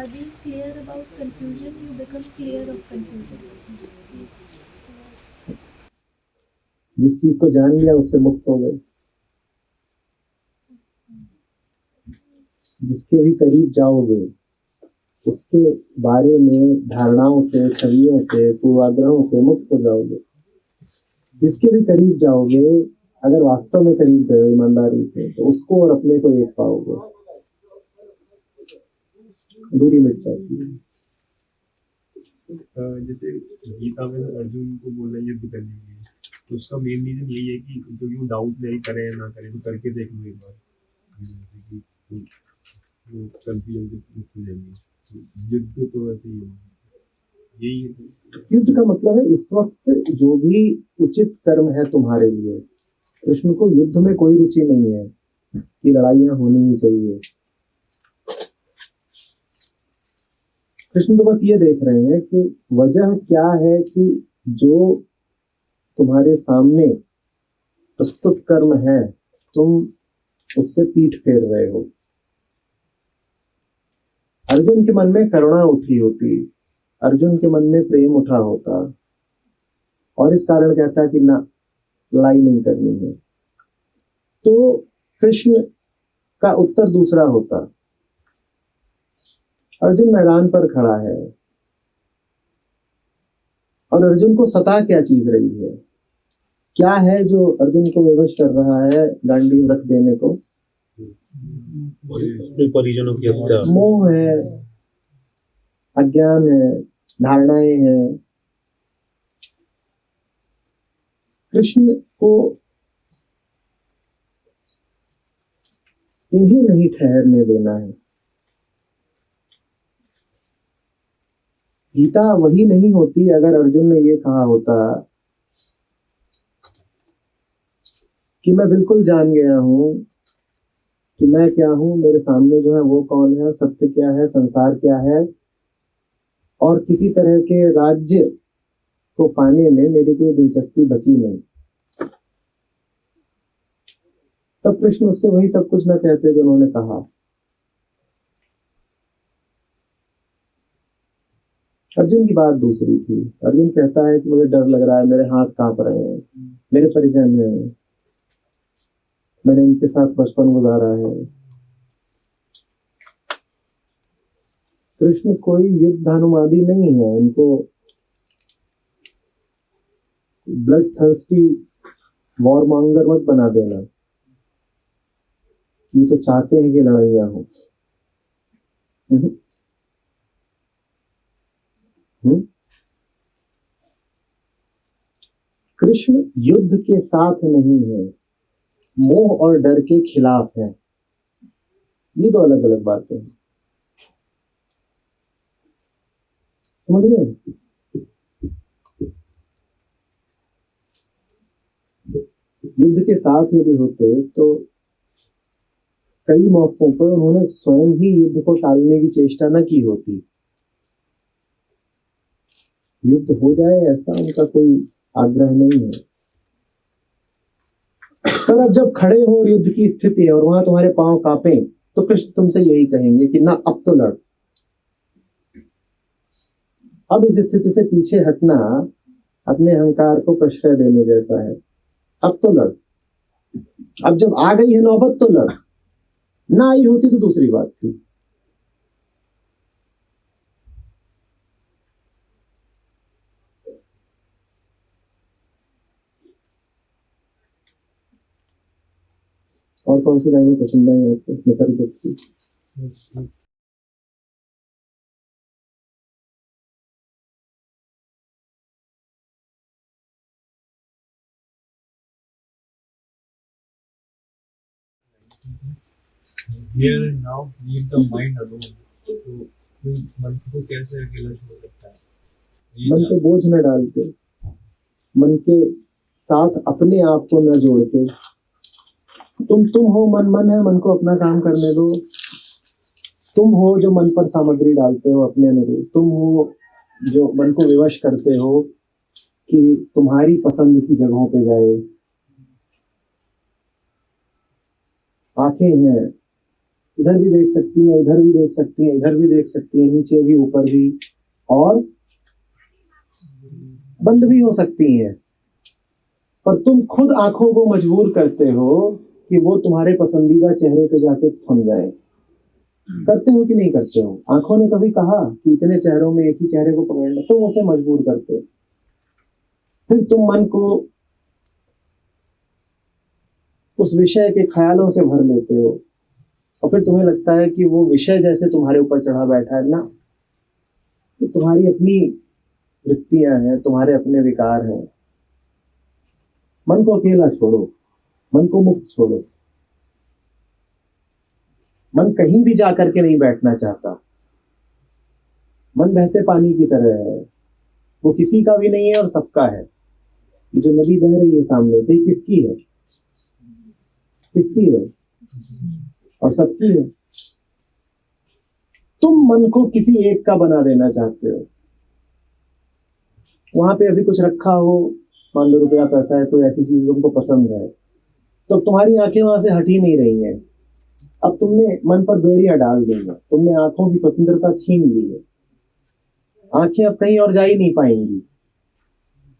being clear about confusion, you become clear of confusion. जिस चीज को जान लिया उससे मुक्त हो गए। जिसके भी करीब जाओगे उसके बारे में धारणाओं से, छवियों से, पूर्वाग्रहों से मुक्त हो जाओगे। जिसके भी करीब जाओगे, अगर वास्तव में करीब गए ईमानदारी से, तो उसको और अपने को एक पाओगे, दूरी मिट जाती है। जैसे गीता में अर्जुन को बोल रहे युद्ध करने के लिए, तो उसका मेन रीजन यही है कि क्योंकि वो डाउट नहीं करे ना करे, तो करके देख लो एक बार, कंफ्यूजन से मुक्त हो जाएंगे। युद्ध तो वैसे ही है, यही है। युद्ध का मतलब है इस वक्त जो भी उचित कर्म है तुम्हारे लिए। कृष्ण को युद्ध में कोई रुचि नहीं है कि लड़ाइयां होनी ही चाहिए। कृष्ण तो बस ये देख रहे हैं कि वजह क्या है कि जो तुम्हारे सामने प्रस्तुत कर्म है तुम उससे पीठ फेर रहे हो। अर्जुन के मन में करुणा उठी होती, अर्जुन के मन में प्रेम उठा होता, और इस कारण कहता कि ना, लड़ाई नहीं करनी है। तो कृष्ण का उत्तर दूसरा होता। अर्जुन मैदान पर खड़ा है और अर्जुन को सता क्या चीज रही है, क्या है जो अर्जुन को विवश कर रहा है गांडीव रख देने को? परिजनों की हत्या, मोह है, अज्ञान है, धारणाएं हैं। कृष्ण को इन्हें नहीं ठहरने देना है। गीता वही नहीं होती अगर अर्जुन ने ये कहा होता कि मैं बिल्कुल जान गया हूं कि मैं क्या हूं, मेरे सामने जो है वो कौन है, सत्य क्या है, संसार क्या है, और किसी तरह के राज्य को पाने में मेरी कोई दिलचस्पी बची नहीं। तब कृष्ण उससे वही सब कुछ न कहते जो उन्होंने कहा। अर्जुन की बात दूसरी थी। अर्जुन कहता है कि मुझे डर लग रहा है, मेरे हाथ कांप रहे हैं, मेरे परिजन हैं, मैंने इनके साथ बचपन गुजारा है। कृष्ण कोई युद्धानुवादी नहीं है, उनको ब्लड थर्स्टी वॉरमॉन्गर मत बना देना। ये तो चाहते हैं कि लड़ाइयां हो। कृष्ण युद्ध के साथ नहीं है, मोह और डर के खिलाफ है। ये दो अलग अलग बातें हैं, समझ रहे हैं? युद्ध के साथ यदि होते तो कई मौकों पर उन्होंने स्वयं ही युद्ध को टालने की चेष्टा न की होती। युद्ध हो जाए ऐसा उनका कोई आग्रह नहीं है। पर अब जब खड़े हो युद्ध की स्थिति है और वहां तुम्हारे पांव कांपे, तो कृष्ण तुमसे यही कहेंगे कि ना, अब तो लड़। अब इस स्थिति से पीछे हटना अपने अहंकार को प्रश्रय देने जैसा है। अब तो लड़। अब जब आ गई है नौबत तो लड़। ना आई होती तो दूसरी बात थी। और कौन सी लाइनें पसंद आई आपको निसर्ग की? Here and now, leave the mind alone. तो मन को कैसे अकेला छोड़ सकता है? मन पे बोझ न डालते, मन के साथ अपने आप को न जोड़ के, तुम हो, मन मन है, मन को अपना काम करने दो। तुम हो जो मन पर सामग्री डालते हो अपने अनुरूप, तुम हो जो मन को विवश करते हो कि तुम्हारी पसंद की जगहों पे जाए। आंखें हैं, इधर भी देख सकती हैं, इधर भी देख सकती हैं, इधर भी देख सकती हैं, नीचे भी ऊपर भी, और बंद भी हो सकती हैं। पर तुम खुद आंखों को मजबूर करते हो कि वो तुम्हारे पसंदीदा चेहरे पे जाके थम जाए। करते हो कि नहीं करते हो? आंखों ने कभी कहा कि इतने चेहरों में एक ही चेहरे को पकड़ना? तुम उसे मजबूर करते हो। फिर तुम मन को उस विषय के ख्यालों से भर लेते हो, और फिर तुम्हें लगता है कि वो विषय जैसे तुम्हारे ऊपर चढ़ा बैठा है ना, तो तुम्हारी अपनी वृत्तियां हैं, तुम्हारे अपने विकार हैं। मन को अकेला छोड़ो, मन को मुक्त छोड़ो। मन कहीं भी जा करके नहीं बैठना चाहता। मन बहते पानी की तरह है, वो किसी का भी नहीं है और सबका है। ये जो नदी बह रही है सामने से, किसकी है? किसकी है? और सबकी है। तुम मन को किसी एक का बना देना चाहते हो। वहां पे अभी कुछ रखा हो, मान लो रुपया पैसा है, कोई ऐसी चीज तुमको पसंद है, तो तुम्हारी आंखें वहां से हट ही नहीं रही हैं। अब तुमने मन पर बेड़ियां डाल दी हैं, तुमने आंखों की स्वतंत्रता छीन ली है। आंखें अब कहीं और जा ही नहीं पाएंगी।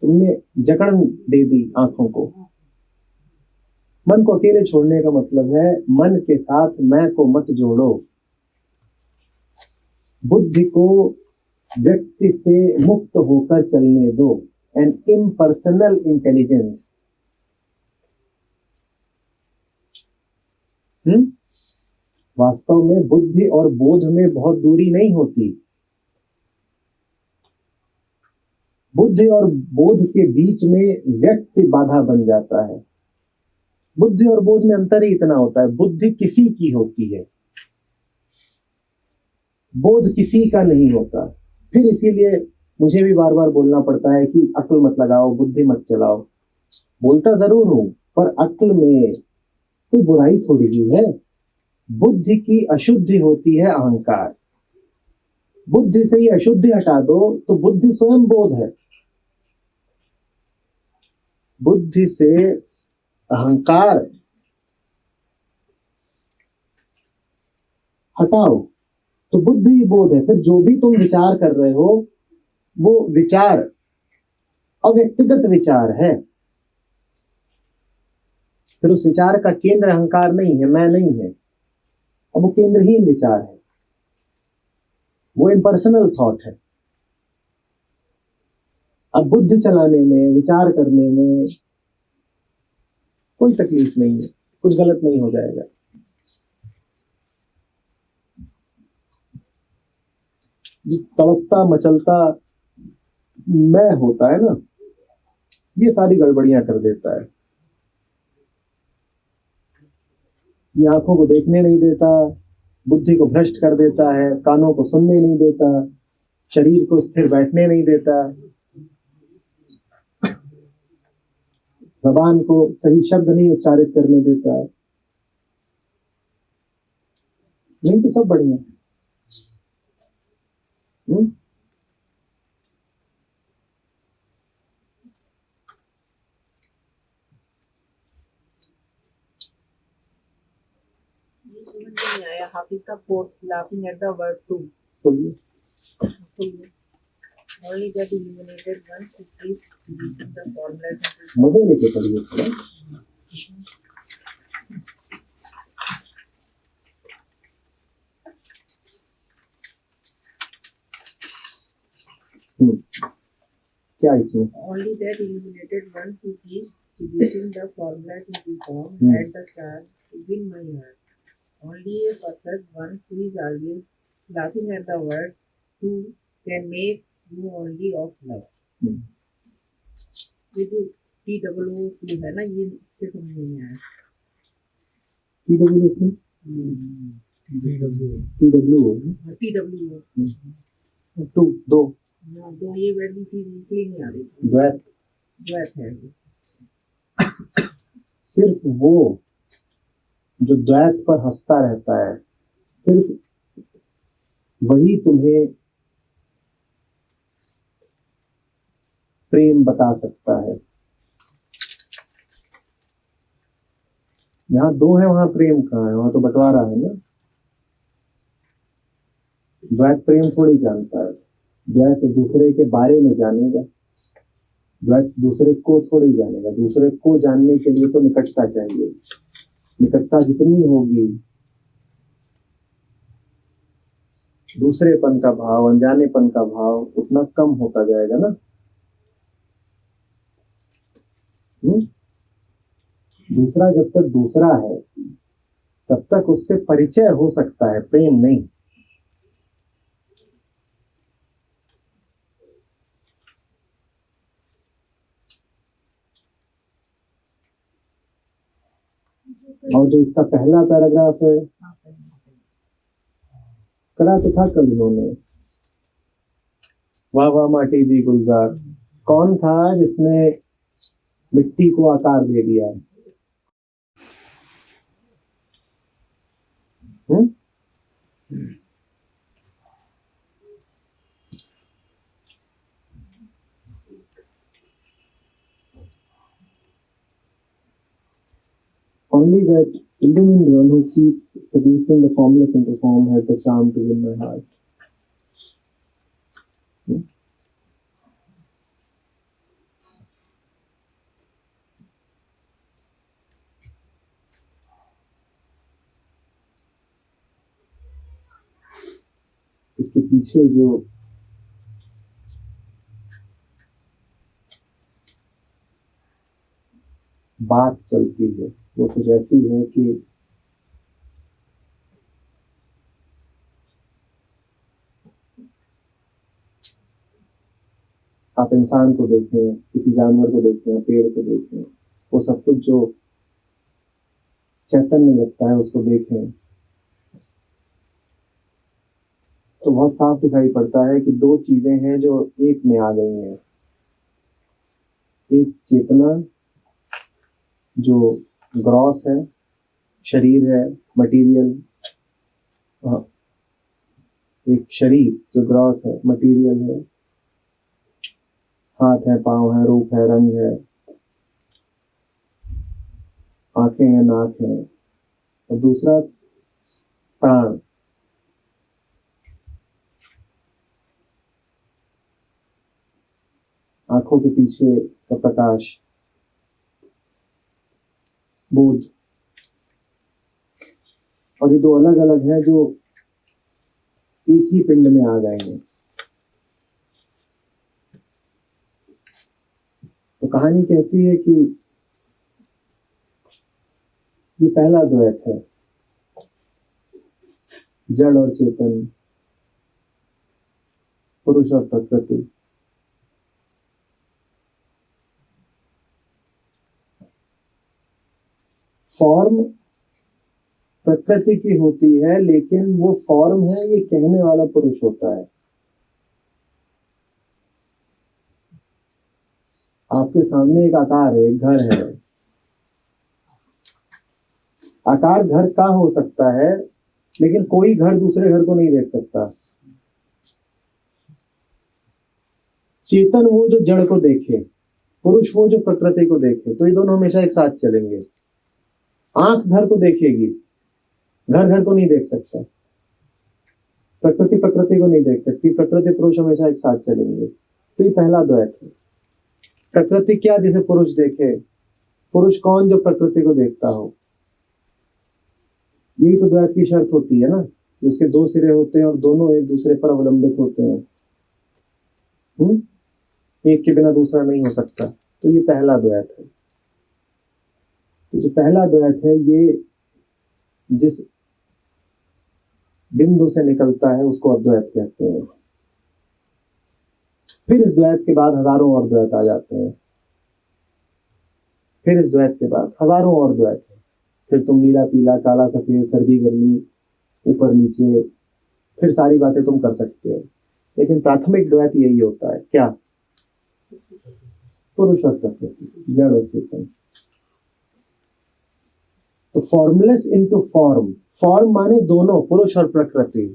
तुमने जकड़ दे दी आंखों को। मन को अकेले छोड़ने का मतलब है मन के साथ मैं को मत जोड़ो। बुद्धि को व्यक्ति से मुक्त होकर चलने दो। An impersonal intelligence. वास्तव में बुद्धि और बोध में बहुत दूरी नहीं होती। बुद्धि और बोध के बीच में व्यक्ति बाधा बन जाता है। बुद्धि और बोध में अंतर ही इतना होता है, बुद्धि किसी की होती है, बोध किसी का नहीं होता। फिर इसीलिए मुझे भी बार बार बोलना पड़ता है कि अक्ल मत लगाओ, बुद्धि मत चलाओ। बोलता जरूर हूं, पर अक्ल में कोई बुराई थोड़ी ही है। बुद्धि की अशुद्धि होती है अहंकार। बुद्धि से ही अशुद्धि हटा दो तो बुद्धि स्वयं बोध है। बुद्धि से अहंकार हटाओ तो बुद्धि ही बोध है। फिर जो भी तुम विचार कर रहे हो वो विचार अव्यक्तिगत विचार है। फिर उस विचार का केंद्र अहंकार नहीं है, मैं नहीं है। अब वो केंद्रहीन विचार है, वो इम्पर्सनल थॉट है। अब बुद्धि चलाने में, विचार करने में कोई तकलीफ नहीं है, कुछ गलत नहीं हो जाएगा। जो तड़पता मचलता मैं होता है ना, ये सारी गड़बड़ियां कर देता है। ये आंखों को देखने नहीं देता, बुद्धि को भ्रष्ट कर देता है, कानों को सुनने नहीं देता, शरीर को स्थिर बैठने नहीं देता, जबान को सही शब्द नहीं उच्चारित करने देता। नहीं तो सब बढ़िया। ये समझ में नहीं आया हाफिज का quote, laughing at the word two. Only that illuminated one who keeps using the formulas and मजे लेके पढ़िए थोड़ा। क्या इसमें? only that illuminated one who keeps seducing the formulas into form had the chance to win my heart. Only a perfect one who is always laughing at the word who can make you only of love. ये जो TWO2 है ना, ये इससे समझ नहीं आया। TWO2 दो दो ये वाली चीज इसलिए नहीं आ रही। द्वैत है। सिर्फ वो जो द्वैत पर हंसता रहता है, सिर्फ वही तुम्हें प्रेम बता सकता है। यहाँ दो है, वहां प्रेम कहाँ है? वहां तो बंटवारा है ना। द्वैत प्रेम थोड़ी जानता है, द्वैत दूसरे के बारे में जानेगा, द्वैत दूसरे को थोड़ी जानेगा। दूसरे को जानने के लिए तो निकटता चाहिए, निकटता जितनी होगी दूसरेपन का भाव, अनजानेपन का भाव उतना कम होता जाएगा ना। दूसरा जब तक दूसरा है तब तक उससे परिचय हो सकता है, प्रेम नहीं। और जो इसका पहला पैराग्राफ है, करा तो था कल इन्होंने, वाह वाह माटी दी गुलजार। कौन था जिसने मिट्टी को आकार दे दिया? Only that illumined one who keeps producing the formless into form has the charm to win my heart. इसके पीछे जो बात चलती है वो कुछ ऐसी है कि आप इंसान को देखें, किसी जानवर को देखें, पेड़ को देखें, वो सब कुछ जो चैतन्य लगता है उसको देखें तो बहुत साफ दिखाई पड़ता है कि दो चीजें हैं जो एक में आ गई हैं। एक चेतना जो ग्रॉस है, शरीर है, मटेरियल, एक शरीर जो ग्रॉस है, मटेरियल है, हाथ है, पांव है, रूप है, रंग है, आंखें हैं, नाक है, और दूसरा प्राण। आंखों के पीछे का प्रकाश, बोध। और ये दो अलग अलग हैं जो एक ही पिंड में आ गए हैं। तो कहानी कहती है कि ये पहला द्वैत है, जड़ और चेतन, पुरुष और प्रकृति। फॉर्म प्रकृति की होती है, लेकिन वो फॉर्म है ये कहने वाला पुरुष होता है। आपके सामने एक आकार है, एक घर है। आकार घर का हो सकता है, लेकिन कोई घर दूसरे घर को नहीं देख सकता। चेतन वो जो जड़ को देखे, पुरुष वो जो प्रकृति को देखे, तो ये दोनों हमेशा एक साथ चलेंगे। आंख घर को देखेगी, घर घर को नहीं देख सकता। प्रकृति प्रकृति को नहीं देख सकती, प्रकृति पुरुष हमेशा एक साथ चलेंगे। तो ये पहला द्वैत है। प्रकृति क्या जिसे पुरुष देखे, पुरुष कौन जो प्रकृति को देखता हो। यही तो द्वैत की शर्त होती है ना, कि उसके दो सिरे होते हैं और दोनों एक दूसरे पर अवलंबित होते हैं। एक के बिना दूसरा नहीं हो सकता। तो ये पहला द्वैत है। तो जो पहला द्वैत है ये जिस बिंदु से निकलता है उसको अद्वैत कहते हैं। फिर इस द्वैत के बाद हजारों और द्वैत आ जाते हैं। फिर इस द्वैत के बाद हजारों और द्वैत है। फिर तुम नीला पीला, काला सफेद, सर्दी गर्मी, ऊपर नीचे, फिर सारी बातें तुम कर सकते हो। लेकिन प्राथमिक द्वैत यही होता है, क्या? पुरुष और प्रकृति, जड़ और चेतन। तो फॉर्मलेस इनटू फॉर्म, फॉर्म माने दोनों, पुरुष और प्रकृति।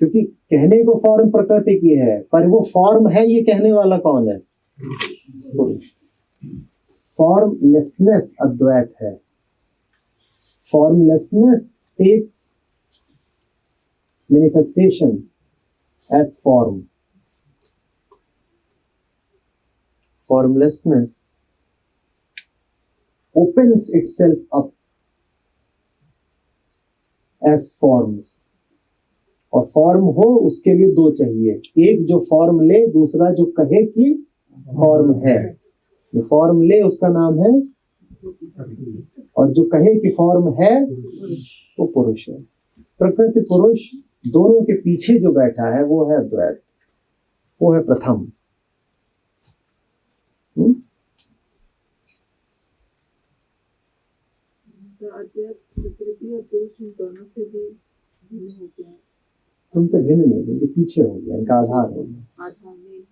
क्योंकि कहने को फॉर्म प्रकृति की है, पर वो फॉर्म है ये कहने वाला कौन है? पुरुष। फॉर्मलेसनेस अद्वैत है। Formlessness takes manifestation as form. Formlessness opens itself up as forms. और फॉर्म हो उसके लिए दो चाहिए, एक जो फॉर्म ले, दूसरा जो कहे कि फॉर्म है। जो फॉर्म ले उसका नाम है, और जो कहे कि फॉर्म है वो पुरुष है। प्रकृति पुरुष दोनों के पीछे जो बैठा है वो है द्वैत, वो है प्रथम। प्रकृति और पुरुष दोनों से भी भिन्न हो गया, तुमसे भिन्न नहीं, इनके पीछे हो गया, इनका आधार हो गया। आधार में